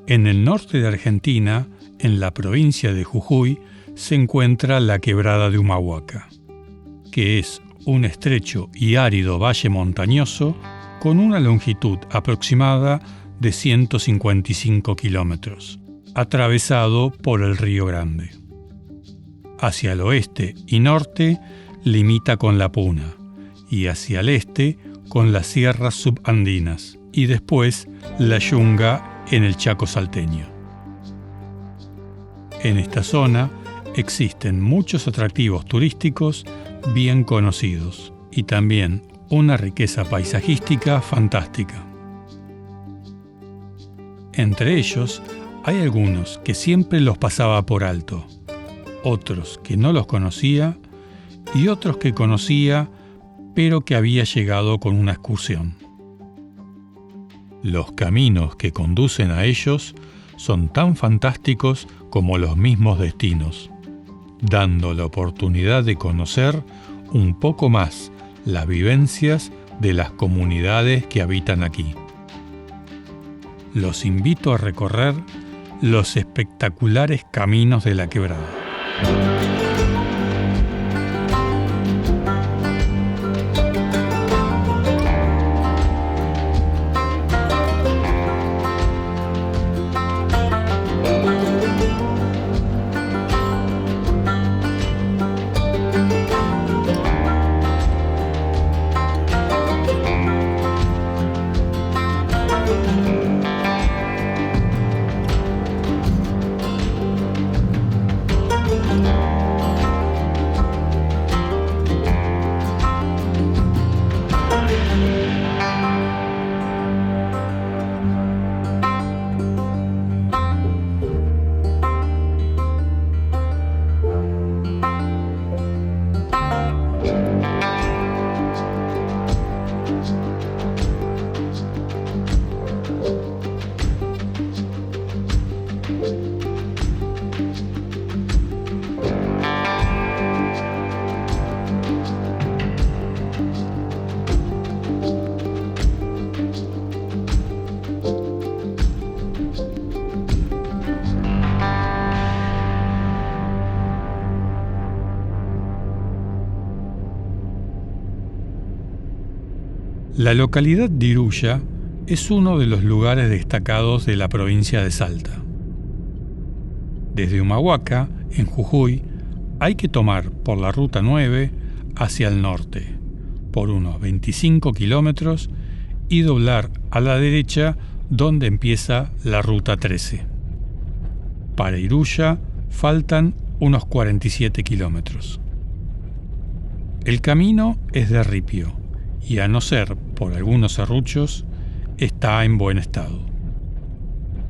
En el norte de Argentina, en la provincia de Jujuy, se encuentra la Quebrada de Humahuaca, que es un estrecho y árido valle montañoso con una longitud aproximada de 155 kilómetros, atravesado por el Río Grande. Hacia el oeste y norte limita con la Puna y hacia el este con las sierras subandinas y después la Yunga en el Chaco salteño. En esta zona existen muchos atractivos turísticos bien conocidos y también una riqueza paisajística fantástica. Entre ellos hay algunos que siempre los pasaba por alto, otros que no los conocía y otros que conocía pero que había llegado con una excursión. Los caminos que conducen a ellos son tan fantásticos como los mismos destinos, dando la oportunidad de conocer un poco más las vivencias de las comunidades que habitan aquí. Los invito a recorrer los espectaculares caminos de la Quebrada. La localidad de Iruya es uno de los lugares destacados de la provincia de Salta. Desde Humahuaca, en Jujuy, hay que tomar por la Ruta 9 hacia el norte, por unos 25 kilómetros, y doblar a la derecha donde empieza la Ruta 13. Para Iruya faltan unos 47 kilómetros. El camino es de ripio y, a no ser por algunos serruchos, está en buen estado.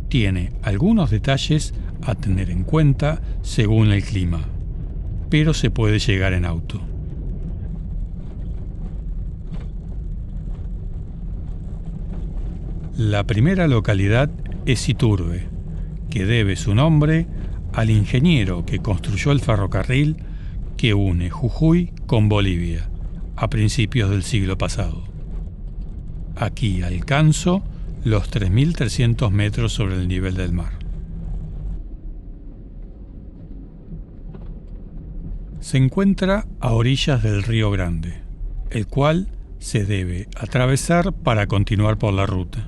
Tiene algunos detalles a tener en cuenta según el clima, pero se puede llegar en auto. La primera localidad es Iturbe, que debe su nombre al ingeniero que construyó el ferrocarril que une Jujuy con Bolivia a principios del siglo pasado. Aquí alcanzo los 3.300 metros sobre el nivel del mar. Se encuentra a orillas del Río Grande, el cual se debe atravesar para continuar por la ruta.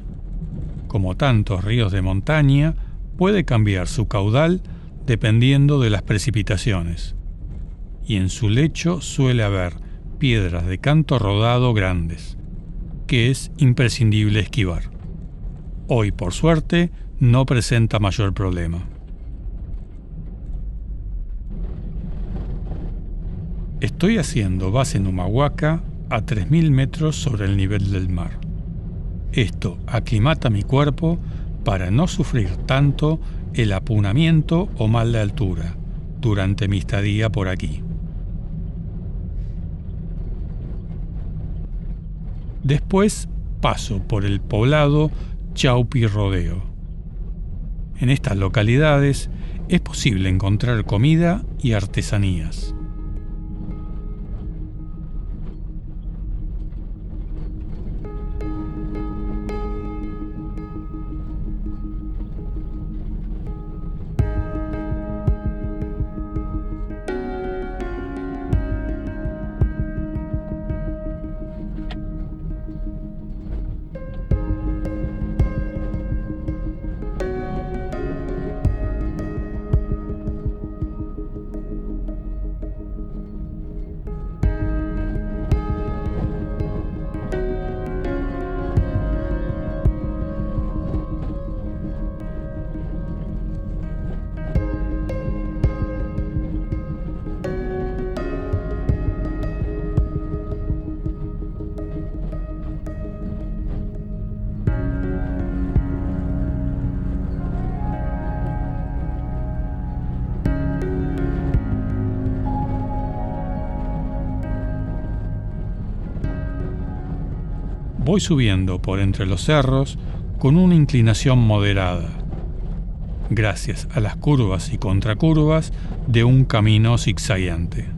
Como tantos ríos de montaña, puede cambiar su caudal dependiendo de las precipitaciones, y en su lecho suele haber piedras de canto rodado grandes, que es imprescindible esquivar. Hoy, por suerte, no presenta mayor problema. Estoy haciendo base en Humahuaca a 3.000 metros sobre el nivel del mar. Esto aclimata mi cuerpo para no sufrir tanto el apunamiento o mal de altura durante mi estadía por aquí. Después paso por el poblado Chaupi Rodeo. En estas localidades es posible encontrar comida y artesanías. Voy subiendo por entre los cerros con una inclinación moderada, gracias a las curvas y contracurvas de un camino zigzagueante.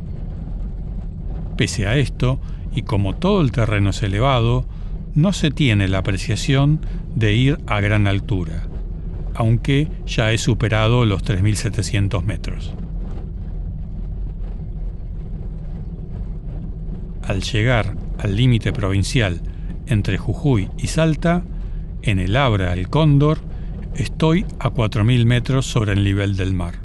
Pese a esto, y como todo el terreno es elevado, no se tiene la apreciación de ir a gran altura, aunque ya he superado los 3.700 metros. Al llegar al límite provincial entre Jujuy y Salta, en el Abra El Cóndor, estoy a 4.000 metros sobre el nivel del mar.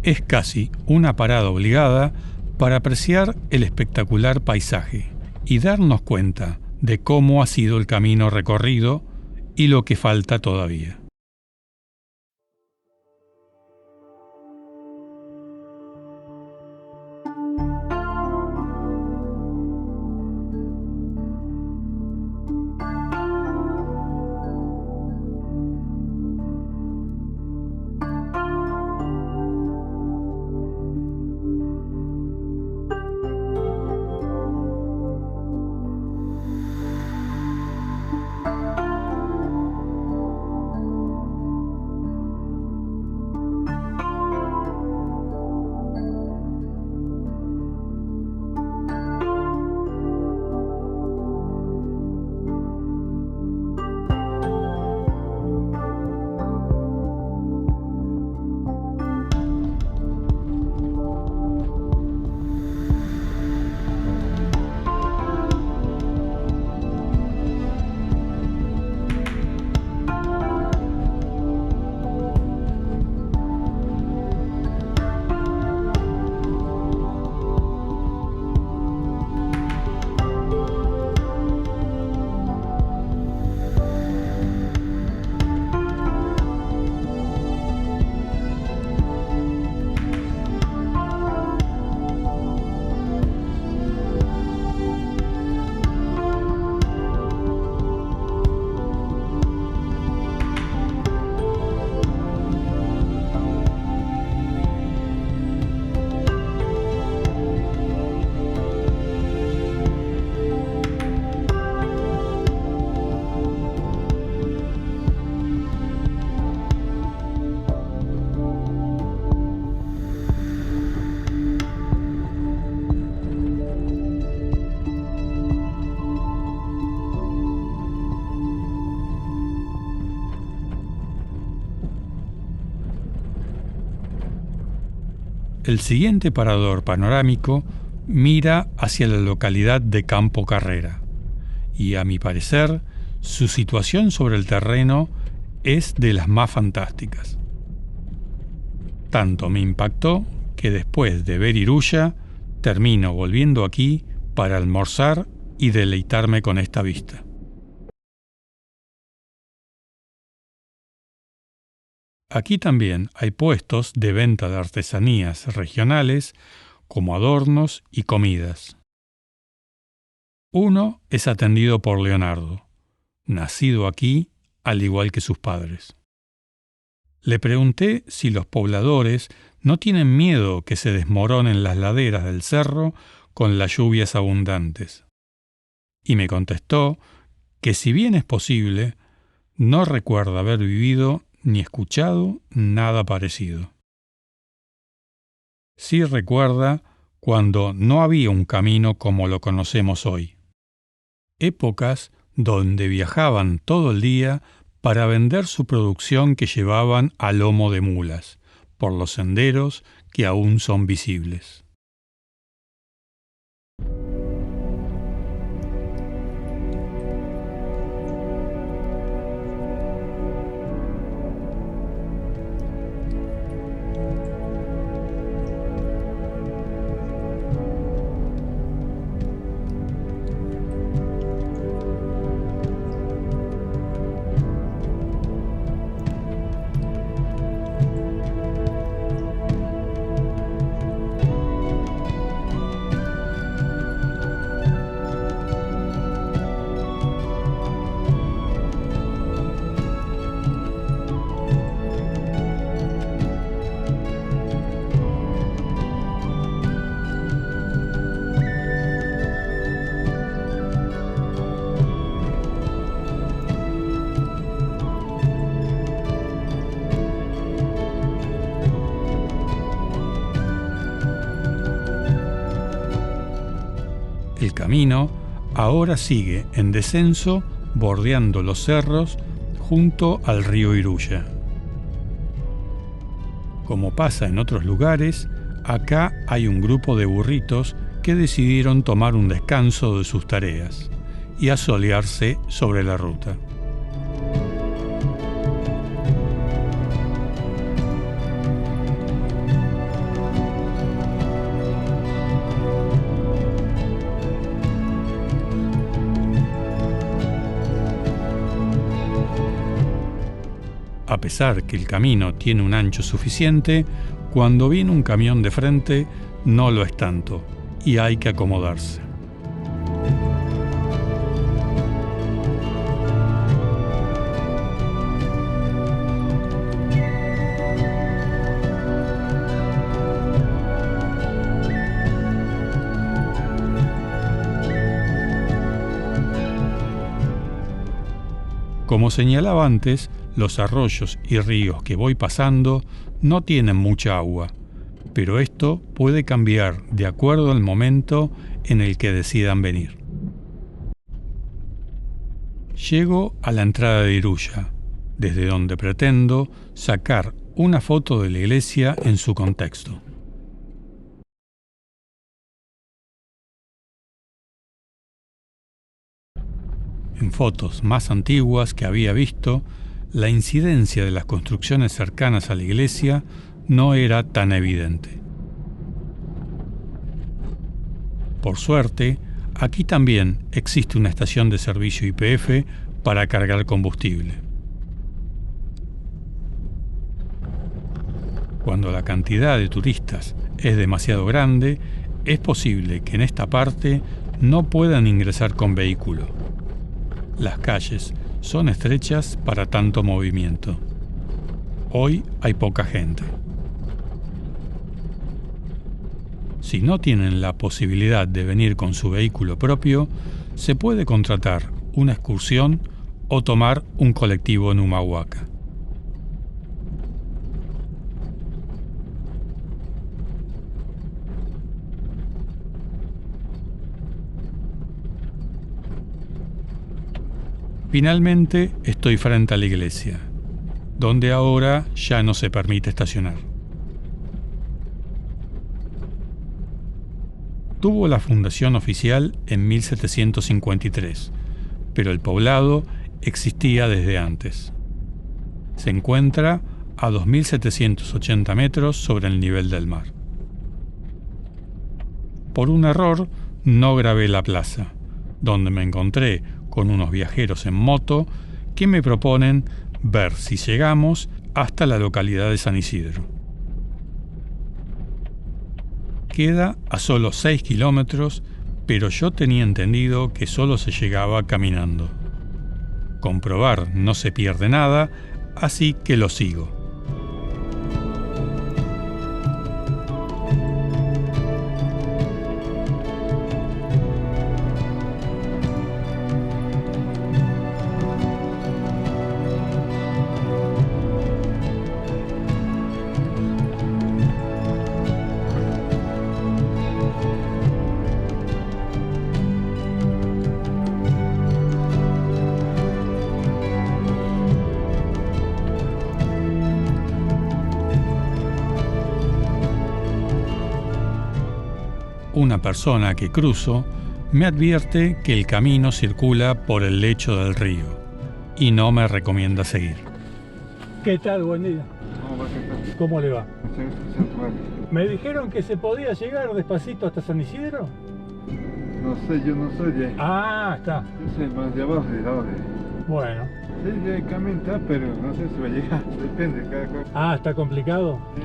Es casi una parada obligada para apreciar el espectacular paisaje y darnos cuenta de cómo ha sido el camino recorrido y lo que falta todavía. El siguiente parador panorámico mira hacia la localidad de Campo Carrera y, a mi parecer, su situación sobre el terreno es de las más fantásticas. Tanto me impactó que después de ver Iruya, termino volviendo aquí para almorzar y deleitarme con esta vista. Aquí también hay puestos de venta de artesanías regionales como adornos y comidas. Uno es atendido por Leonardo, nacido aquí al igual que sus padres. Le pregunté si los pobladores no tienen miedo que se desmoronen las laderas del cerro con las lluvias abundantes. Y me contestó que si bien es posible, no recuerda haber vivido ni escuchado nada parecido. Sí recuerda cuando no había un camino como lo conocemos hoy. Épocas donde viajaban todo el día para vender su producción que llevaban a lomo de mulas, por los senderos que aún son visibles. camino ahora sigue en descenso bordeando los cerros junto al río Iruya. Como pasa en otros lugares, acá hay un grupo de burritos que decidieron tomar un descanso de sus tareas y asolearse sobre la ruta. A pesar que el camino tiene un ancho suficiente, cuando viene un camión de frente no lo es tanto y hay que acomodarse. Como señalaba antes, los arroyos y ríos que voy pasando no tienen mucha agua, pero esto puede cambiar de acuerdo al momento en el que decidan venir. Llego a la entrada de Iruya, desde donde pretendo sacar una foto de la iglesia en su contexto. En fotos más antiguas que había visto, la incidencia de las construcciones cercanas a la iglesia no era tan evidente. Por suerte, aquí también existe una estación de servicio YPF para cargar combustible. Cuando la cantidad de turistas es demasiado grande, es posible que en esta parte no puedan ingresar con vehículo. Las calles son estrechas para tanto movimiento. Hoy hay poca gente. Si no tienen la posibilidad de venir con su vehículo propio, se puede contratar una excursión o tomar un colectivo en Humahuaca. Finalmente estoy frente a la iglesia, donde ahora ya no se permite estacionar. Tuvo la fundación oficial en 1753, pero el poblado existía desde antes. Se encuentra a 2.780 metros sobre el nivel del mar. Por un error, no grabé la plaza, donde me encontré con unos viajeros en moto que me proponen ver si llegamos hasta la localidad de San Isidro. Queda a solo 6 kilómetros, pero yo tenía entendido que solo se llegaba caminando. Comprobar no se pierde nada, así que lo sigo. Una persona que cruzo me advierte que el camino circula por el lecho del río y no me recomienda seguir. ¿Qué tal? Buen día. ¿Cómo le va? Me dijeron que se podía llegar despacito hasta San Isidro. No sé, yo no soy de ahí. Ah, está. Yo soy más de abajo de ahora. Bueno. Sí, de camino está, pero no sé si va a llegar. Depende de cada cosa. Ah, ¿está complicado? Sí.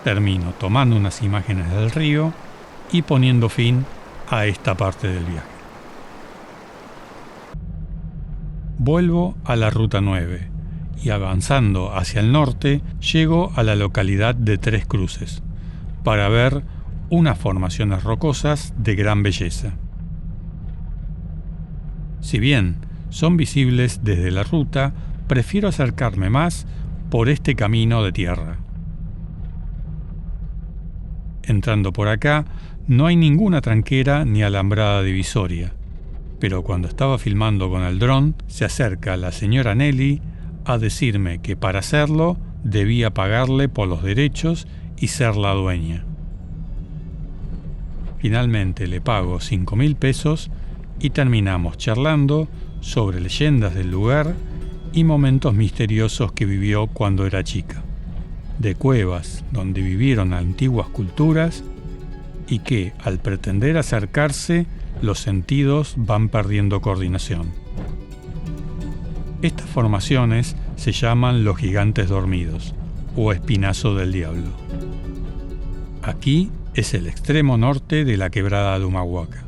termino tomando unas imágenes del río y poniendo fin a esta parte del viaje. Vuelvo a la Ruta 9 y avanzando hacia el norte llego a la localidad de Tres Cruces para ver unas formaciones rocosas de gran belleza. Si bien son visibles desde la ruta, prefiero acercarme más por este camino de tierra. Entrando por acá, no hay ninguna tranquera ni alambrada divisoria, pero cuando estaba filmando con el dron, se acerca la señora Nelly a decirme que para hacerlo debía pagarle por los derechos y ser la dueña. Finalmente le pago 5.000 pesos y terminamos charlando sobre leyendas del lugar y momentos misteriosos que vivió cuando era chica, de cuevas donde vivieron antiguas culturas y que, al pretender acercarse, los sentidos van perdiendo coordinación. Estas formaciones se llaman los gigantes dormidos o espinazo del diablo. Aquí es el extremo norte de la quebrada de Humahuaca.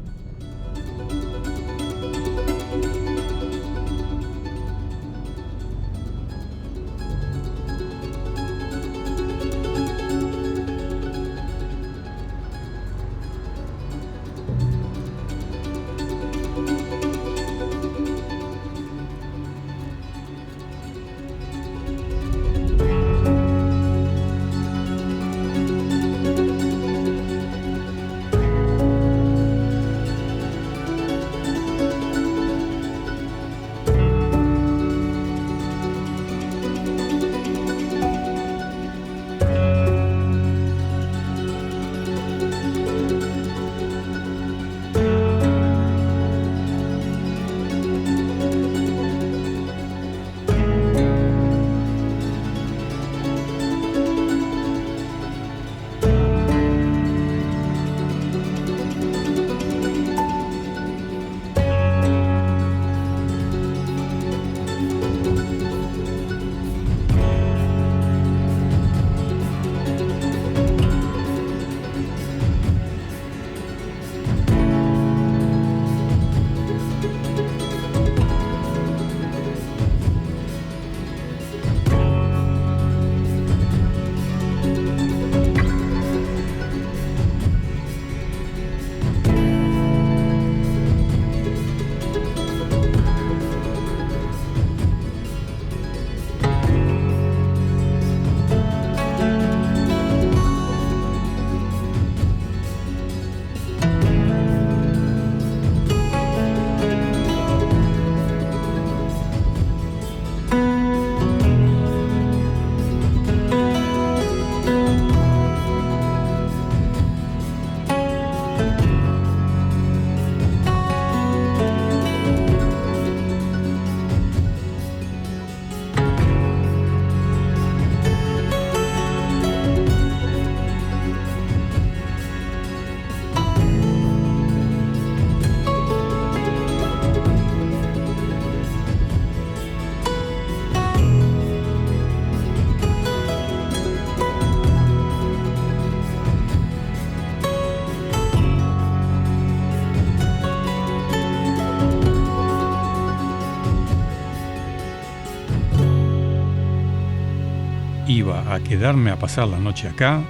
Iba a quedarme a pasar la noche acá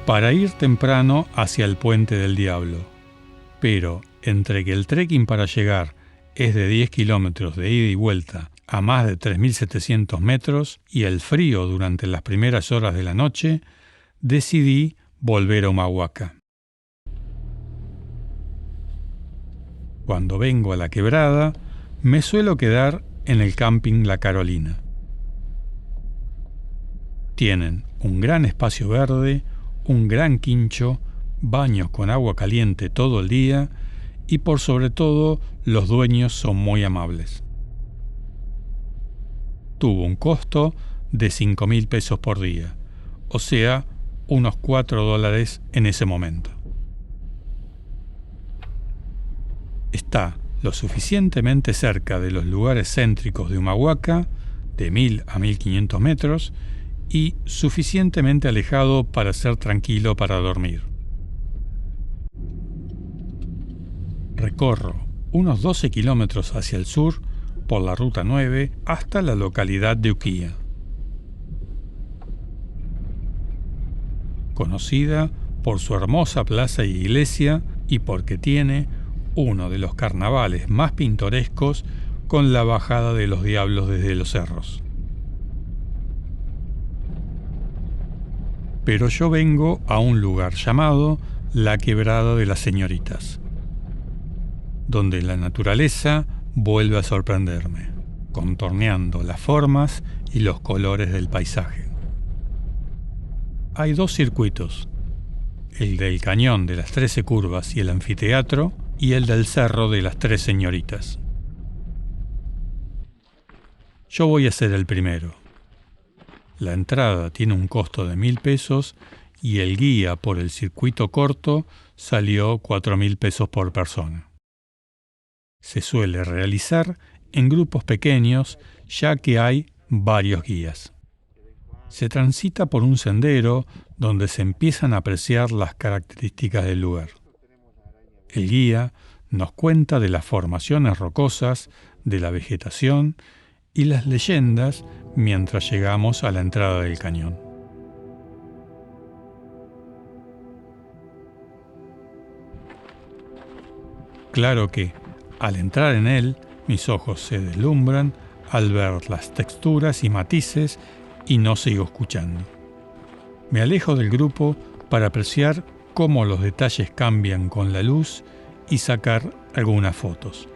para ir temprano hacia el Puente del Diablo. Pero entre que el trekking para llegar es de 10 kilómetros de ida y vuelta a más de 3.700 metros y el frío durante las primeras horas de la noche, decidí volver a Humahuaca. Cuando vengo a la quebrada, me suelo quedar en el camping La Carolina. Tienen un gran espacio verde, un gran quincho, baños con agua caliente todo el día y por sobre todo los dueños son muy amables. Tuvo un costo de 5.000 pesos por día, o sea, unos $4 en ese momento. Está lo suficientemente cerca de los lugares céntricos de Humahuaca, de 1.000 a 1.500 metros, y suficientemente alejado para ser tranquilo para dormir. Recorro unos 12 kilómetros hacia el sur por la Ruta 9 hasta la localidad de Ukiah, conocida por su hermosa plaza y iglesia y porque tiene uno de los carnavales más pintorescos con la bajada de los diablos desde los cerros. Pero yo vengo a un lugar llamado la Quebrada de las Señoritas, donde la naturaleza vuelve a sorprenderme, contorneando las formas y los colores del paisaje. Hay dos circuitos, el del Cañón de las 13 Curvas y el Anfiteatro, y el del Cerro de las Tres Señoritas. Yo voy a ser el primero. La entrada tiene un costo de 1.000 pesos y el guía por el circuito corto salió 4.000 pesos por persona. Se suele realizar en grupos pequeños ya que hay varios guías. Se transita por un sendero donde se empiezan a apreciar las características del lugar. El guía nos cuenta de las formaciones rocosas, de la vegetación y las leyendas mientras llegamos a la entrada del cañón. Claro que, al entrar en él, mis ojos se deslumbran al ver las texturas y matices y no sigo escuchando. Me alejo del grupo para apreciar cómo los detalles cambian con la luz y sacar algunas fotos.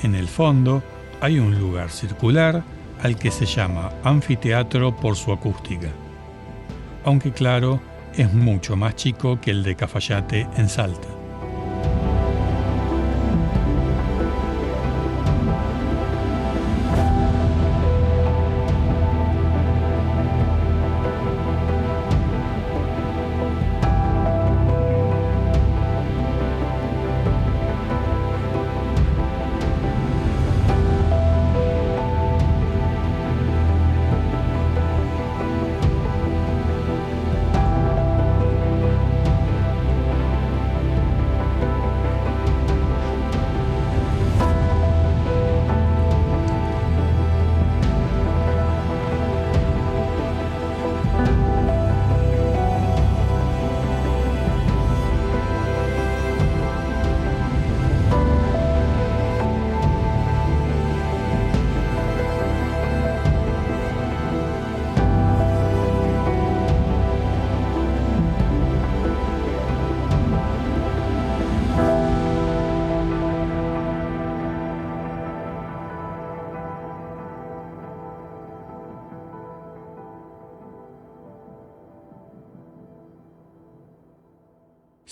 En el fondo hay un lugar circular al que se llama Anfiteatro por su acústica, aunque claro, es mucho más chico que el de Cafayate en Salta.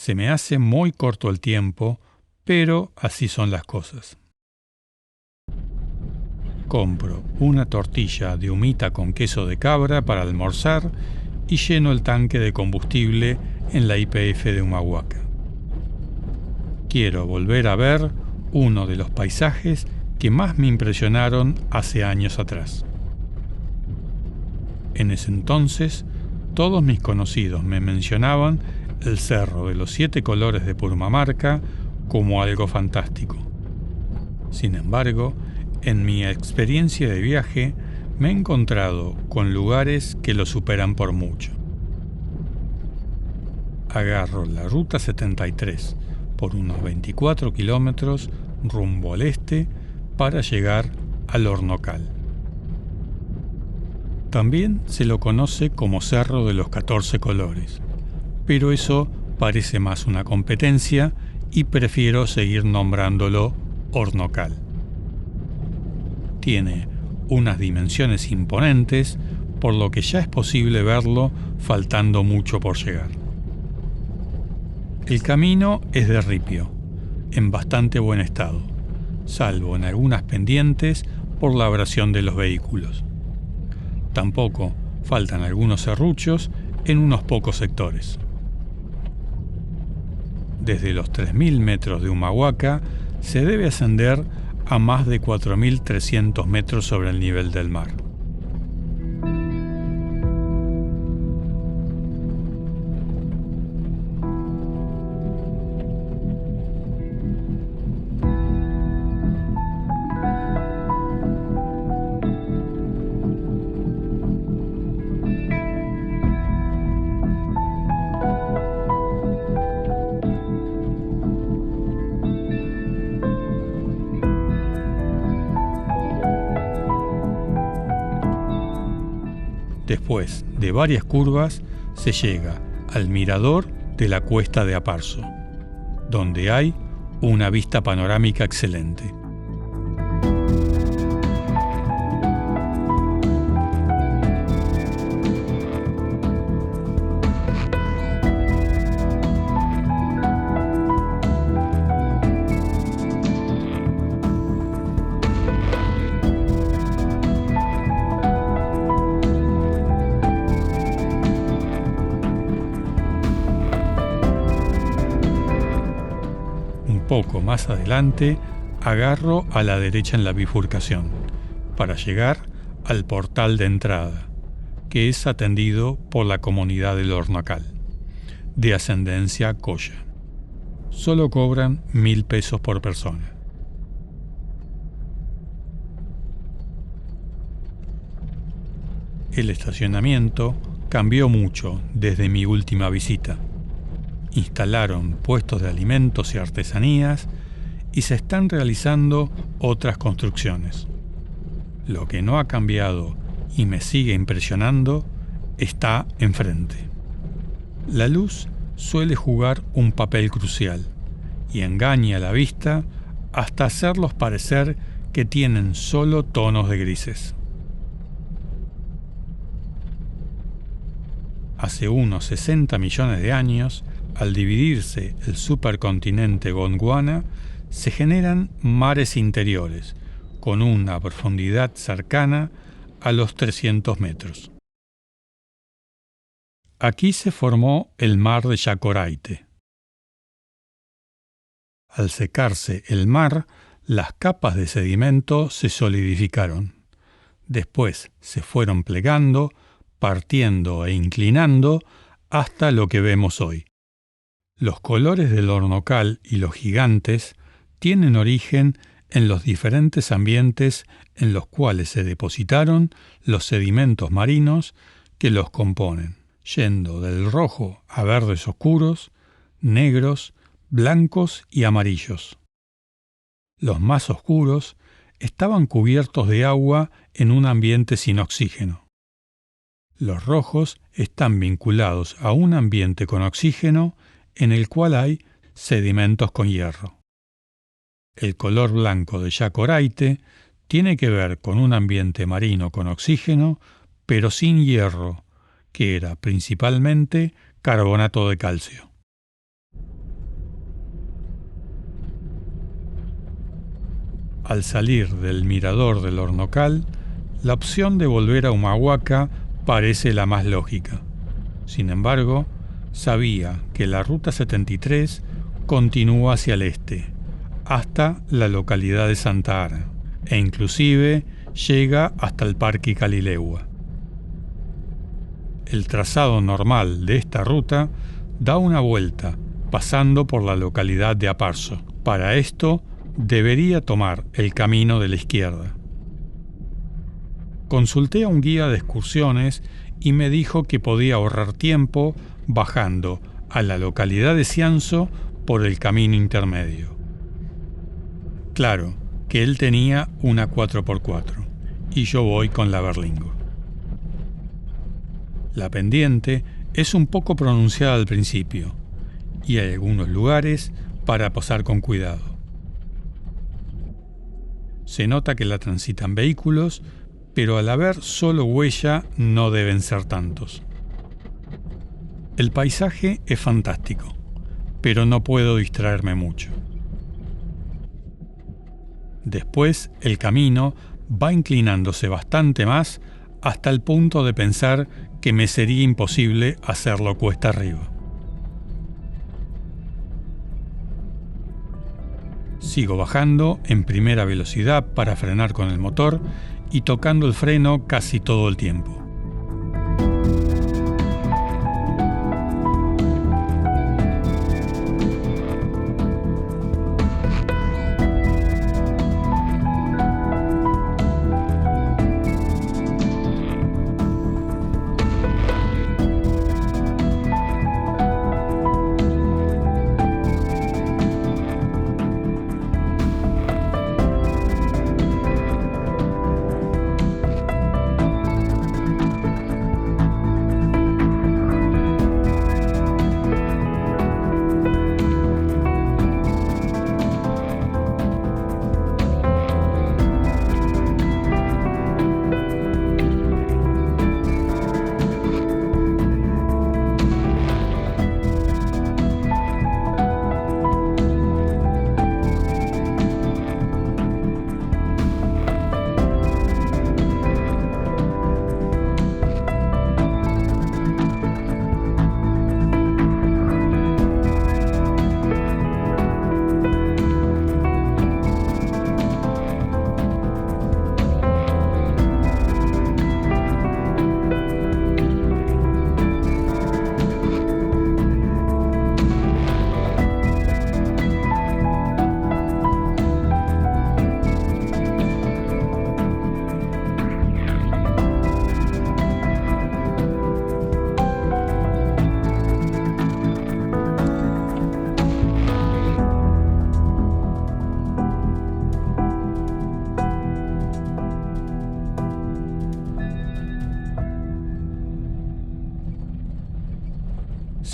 Se me hace muy corto el tiempo, pero así son las cosas. Compro una tortilla de humita con queso de cabra para almorzar y lleno el tanque de combustible en la YPF de Humahuaca. Quiero volver a ver uno de los paisajes que más me impresionaron hace años atrás. En ese entonces, todos mis conocidos me mencionaban el Cerro de los 7 Colores de Purmamarca como algo fantástico. Sin embargo, en mi experiencia de viaje me he encontrado con lugares que lo superan por mucho. Agarro la Ruta 73 por unos 24 kilómetros rumbo al este para llegar al Hornocal. También se lo conoce como Cerro de los 14 Colores, pero eso parece más una competencia y prefiero seguir nombrándolo Hornocal. Tiene unas dimensiones imponentes, por lo que ya es posible verlo faltando mucho por llegar. El camino es de ripio, en bastante buen estado, salvo en algunas pendientes por la abrasión de los vehículos. Tampoco faltan algunos serruchos en unos pocos sectores. Desde los 3.000 metros de Humahuaca se debe ascender a más de 4.300 metros sobre el nivel del mar. Después de varias curvas se llega al mirador de la cuesta de Aparso, donde hay una vista panorámica excelente. Poco más adelante, agarro a la derecha en la bifurcación, para llegar al portal de entrada, que es atendido por la comunidad del Hornocal, de ascendencia Coya. Solo cobran 1.000 pesos por persona. El estacionamiento cambió mucho desde mi última visita. Instalaron puestos de alimentos y artesanías y se están realizando otras construcciones. Lo que no ha cambiado y me sigue impresionando está enfrente. La luz suele jugar un papel crucial y engaña a la vista hasta hacerlos parecer que tienen solo tonos de grises. Hace unos 60 millones de años, al dividirse el supercontinente Gondwana, se generan mares interiores, con una profundidad cercana a los 300 metros. Aquí se formó el mar de Yacoraite. Al secarse el mar, las capas de sedimento se solidificaron. Después se fueron plegando, partiendo e inclinando hasta lo que vemos hoy. Los colores del Hornocal y los gigantes tienen origen en los diferentes ambientes en los cuales se depositaron los sedimentos marinos que los componen, yendo del rojo a verdes oscuros, negros, blancos y amarillos. Los más oscuros estaban cubiertos de agua en un ambiente sin oxígeno. Los rojos están vinculados a un ambiente con oxígeno en el cual hay sedimentos con hierro. El color blanco de Yacoraite tiene que ver con un ambiente marino con oxígeno, pero sin hierro, que era principalmente carbonato de calcio. Al salir del mirador del Hornocal, la opción de volver a Humahuaca parece la más lógica. Sin embargo, sabía que la Ruta 73 continúa hacia el este, hasta la localidad de Santa Ana, e inclusive llega hasta el Parque Calilegua. El trazado normal de esta ruta da una vuelta, pasando por la localidad de Aparso. Para esto, debería tomar el camino de la izquierda. Consulté a un guía de excursiones y me dijo que podía ahorrar tiempo bajando a la localidad de Cianzo por el camino intermedio. Claro que él tenía una 4x4 y yo voy con la Berlingo. La pendiente es un poco pronunciada al principio y hay algunos lugares para pasar con cuidado. Se nota que la transitan vehículos, pero al haber solo huella no deben ser tantos. El paisaje es fantástico, pero no puedo distraerme mucho. Después el camino va inclinándose bastante más hasta el punto de pensar que me sería imposible hacerlo cuesta arriba. Sigo bajando en primera velocidad para frenar con el motor y tocando el freno casi todo el tiempo.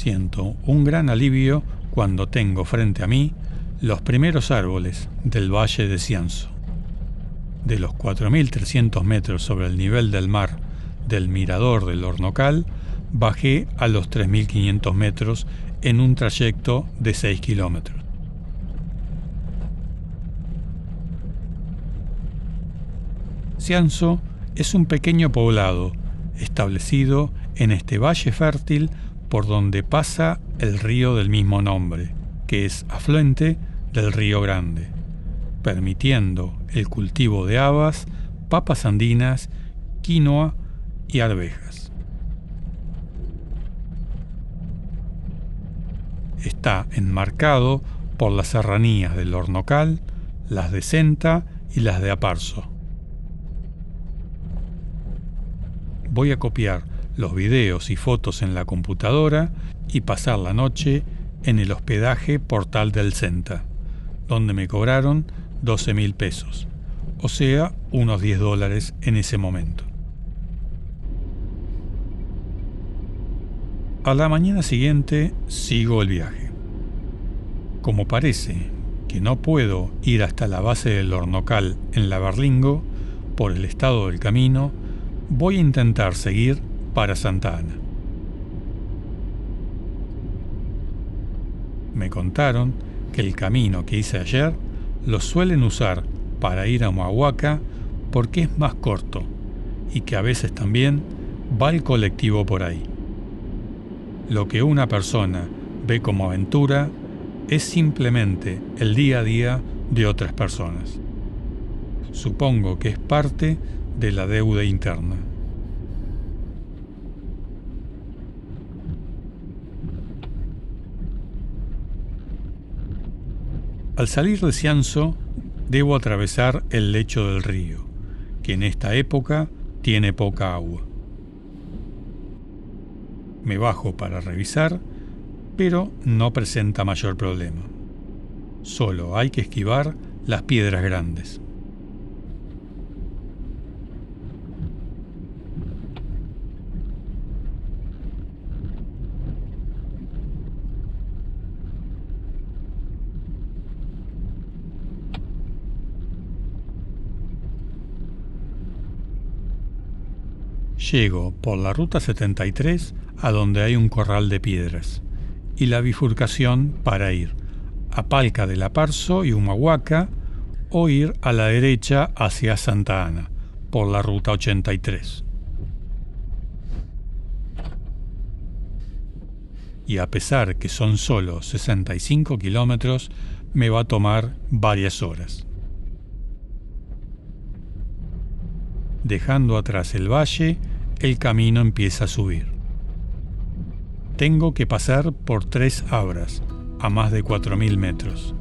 Siento un gran alivio cuando tengo frente a mí los primeros árboles del valle de Cianzo. De los 4.300 metros sobre el nivel del mar del mirador del Hornocal, bajé a los 3.500 metros en un trayecto de 6 kilómetros. Cianzo es un pequeño poblado establecido en este valle fértil por donde pasa el río del mismo nombre, que es afluente del Río Grande, permitiendo el cultivo de habas, papas andinas, quinoa y arvejas. Está enmarcado por las serranías del Hornocal, las de Senta y las de Aparso. Voy a copiar los videos y fotos en la computadora y pasar la noche en el hospedaje Portal del Senta, donde me cobraron 12.000 pesos, o sea, unos $10 en ese momento. A la mañana siguiente sigo el viaje. Como parece que no puedo ir hasta la base del Hornocal en la Berlingo por el estado del camino, voy a intentar seguir para Santa Ana. Me contaron que el camino que hice ayer lo suelen usar para ir a Humahuaca porque es más corto y que a veces también va el colectivo por ahí. Lo que una persona ve como aventura es simplemente el día a día de otras personas. Supongo que es parte de la deuda interna. Al salir de Cianzo, debo atravesar el lecho del río, que en esta época tiene poca agua. Me bajo para revisar, pero no presenta mayor problema. Solo hay que esquivar las piedras grandes. Llego por la ruta 73 a donde hay un corral de piedras y la bifurcación para ir a Palca del Aparzo y Humahuaca o ir a la derecha hacia Santa Ana por la ruta 83. Y a pesar que son solo 65 kilómetros, me va a tomar varias horas. Dejando atrás el valle, el camino empieza a subir. Tengo que pasar por 3 abras, a más de 4.000 metros.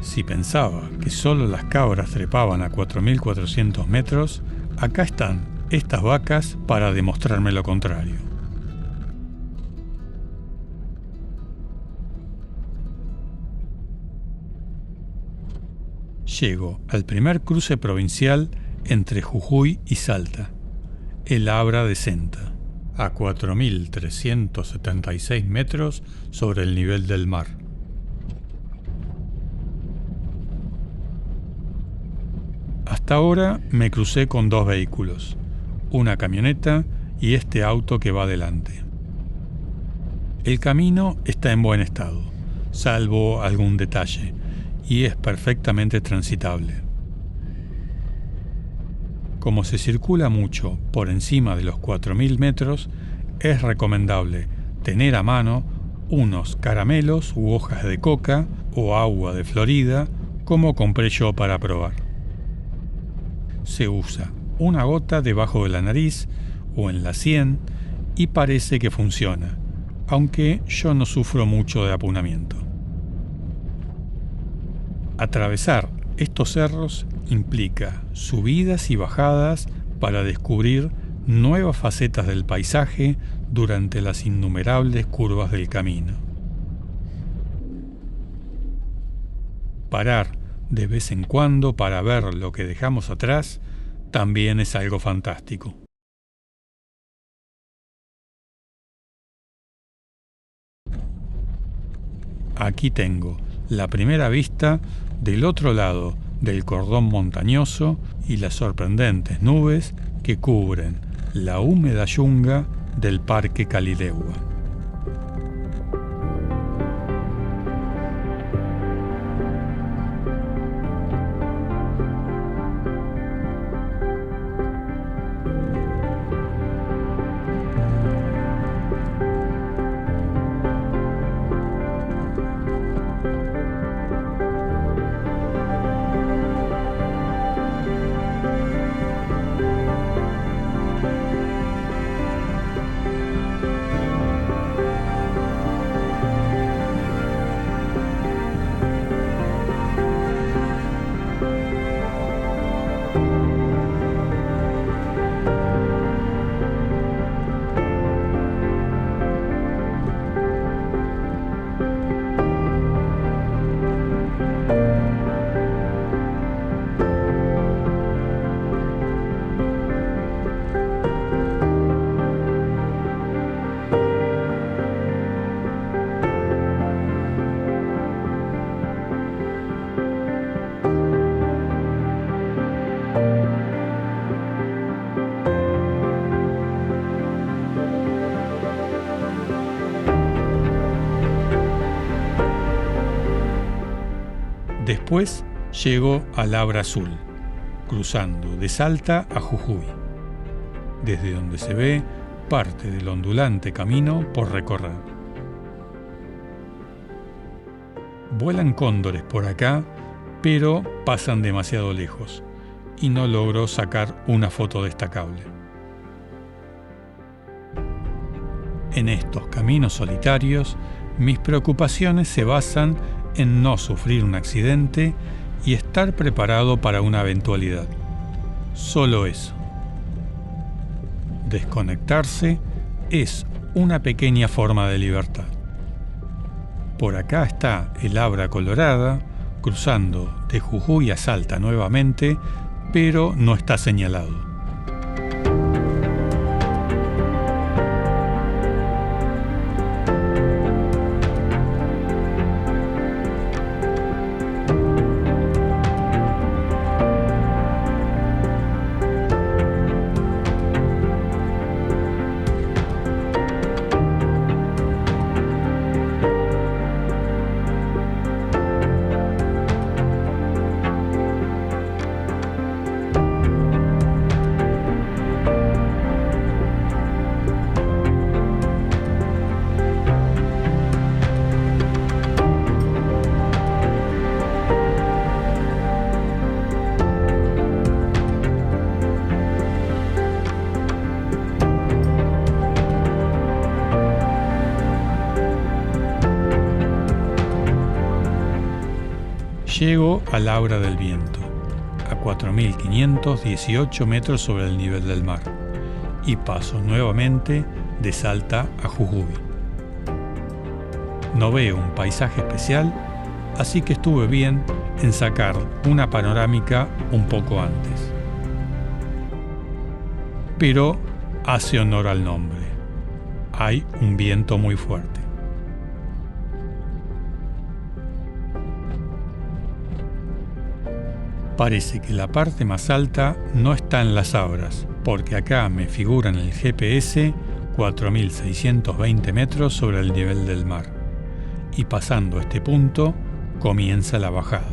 Si pensaba que solo las cabras trepaban a 4.400 metros, acá están estas vacas para demostrarme lo contrario. Llego al primer cruce provincial entre Jujuy y Salta, el Abra de Senta, a 4.376 metros sobre el nivel del mar. Hasta ahora me crucé con 2 vehículos, una camioneta y este auto que va adelante. El camino está en buen estado, salvo algún detalle, y es perfectamente transitable. Como se circula mucho por encima de los 4.000 metros, es recomendable tener a mano unos caramelos u hojas de coca o agua de Florida, como compré yo para probar. Se usa una gota debajo de la nariz o en la sien y parece que funciona, aunque yo no sufro mucho de apunamiento. Atravesar estos cerros implica subidas y bajadas para descubrir nuevas facetas del paisaje durante las innumerables curvas del camino. Parar de vez en cuando para ver lo que dejamos atrás también es algo fantástico. Aquí tengo la primera vista del otro lado del cordón montañoso y las sorprendentes nubes que cubren la húmeda yunga del Parque Calilehua. Después llego al Abra Azul, cruzando de Salta a Jujuy, desde donde se ve parte del ondulante camino por recorrer. Vuelan cóndores por acá, pero pasan demasiado lejos y no logro sacar una foto destacable. En estos caminos solitarios, mis preocupaciones se basan en no sufrir un accidente y estar preparado para una eventualidad. Solo eso. Desconectarse es una pequeña forma de libertad. Por acá está el Abra Colorada, cruzando de Jujuy a Salta nuevamente, pero no está señalado. Llego al Abra del Viento, a 4.518 metros sobre el nivel del mar, y paso nuevamente de Salta a Jujuy. No veo un paisaje especial, así que estuve bien en sacar una panorámica un poco antes. Pero hace honor al nombre. Hay un viento muy fuerte. Parece que la parte más alta no está en las Abras, porque acá me figura en el GPS 4.620 metros sobre el nivel del mar. Y pasando este punto, comienza la bajada.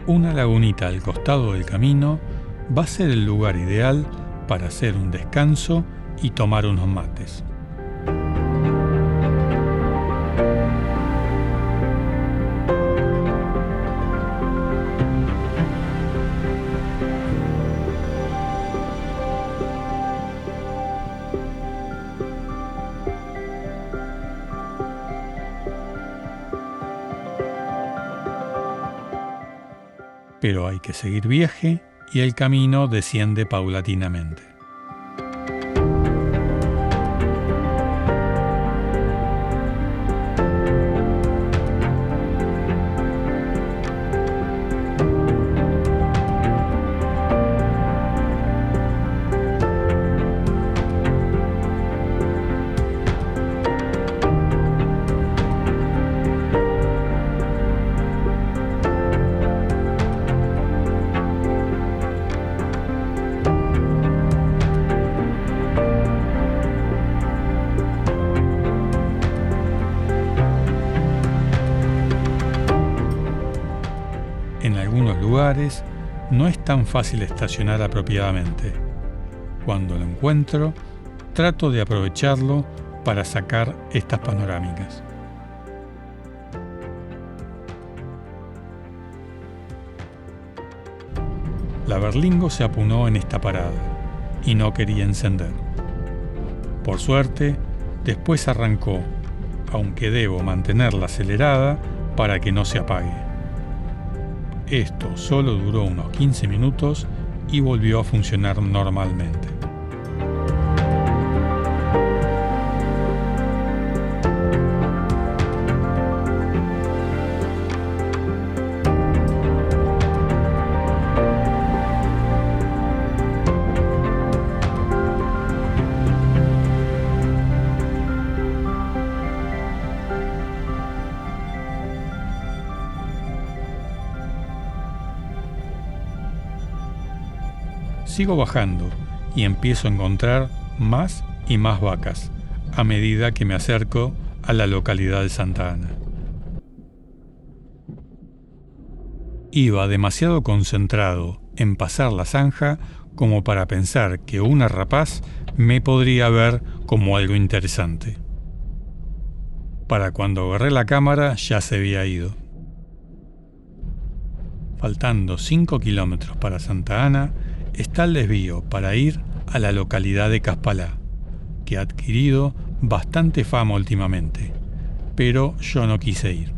Una lagunita al costado del camino va a ser el lugar ideal para hacer un descanso y tomar unos mates. Pero hay que seguir viaje y el camino desciende paulatinamente. En algunos lugares no es tan fácil estacionar apropiadamente. Cuando lo encuentro, trato de aprovecharlo para sacar estas panorámicas. La Berlingo se apunó en esta parada y no quería encender. Por suerte, después arrancó, aunque debo mantenerla acelerada para que no se apague. Esto solo duró unos 15 minutos y volvió a funcionar normalmente. Sigo bajando y empiezo a encontrar más y más vacas a medida que me acerco a la localidad de Santa Ana. Iba demasiado concentrado en pasar la zanja como para pensar que una rapaz me podría ver como algo interesante. Para cuando agarré la cámara ya se había ido. Faltando 5 kilómetros para Santa Ana, está el desvío para ir a la localidad de Caspalá, que ha adquirido bastante fama últimamente, pero yo no quise ir.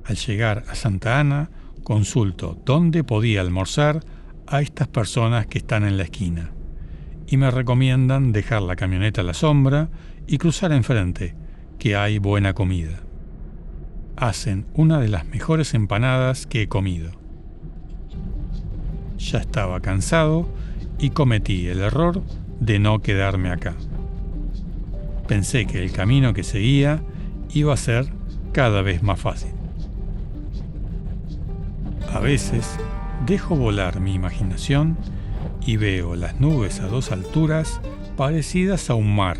Al llegar a Santa Ana, consulto dónde podía almorzar a estas personas que están en la esquina. Y me recomiendan dejar la camioneta a la sombra y cruzar enfrente, que hay buena comida. Hacen una de las mejores empanadas que he comido. Ya estaba cansado y cometí el error de no quedarme acá. Pensé que el camino que seguía iba a ser cada vez más fácil. A veces dejo volar mi imaginación y veo las nubes a 2 alturas parecidas a un mar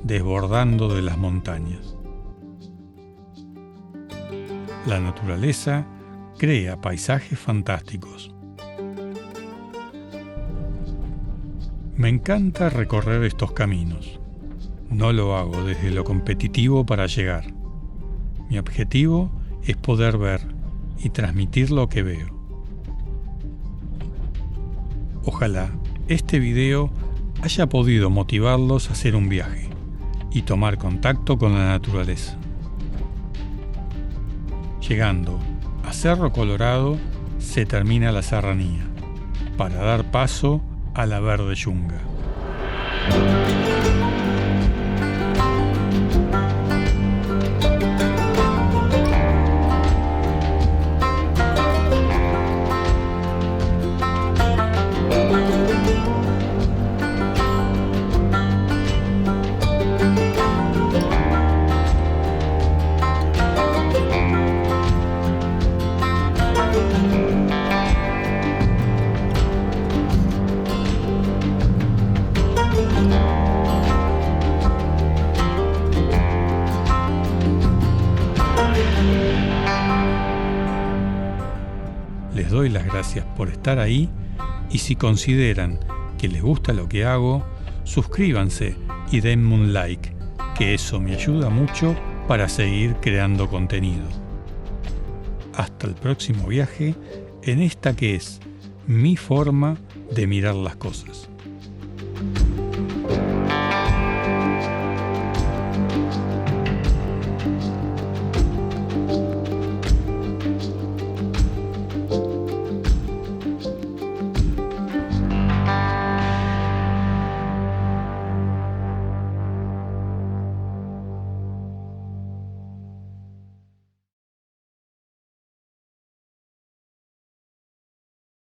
desbordando de las montañas. La naturaleza crea paisajes fantásticos. Me encanta recorrer estos caminos. No lo hago desde lo competitivo para llegar. Mi objetivo es poder ver y transmitir lo que veo. Ojalá este video haya podido motivarlos a hacer un viaje y tomar contacto con la naturaleza. Llegando a Cerro Colorado se termina la serranía, para dar paso a la verde yunga. Les doy las gracias por estar ahí y si consideran que les gusta lo que hago, suscríbanse y denme un like, que eso me ayuda mucho para seguir creando contenido. Hasta el próximo viaje en esta que es mi forma de mirar las cosas.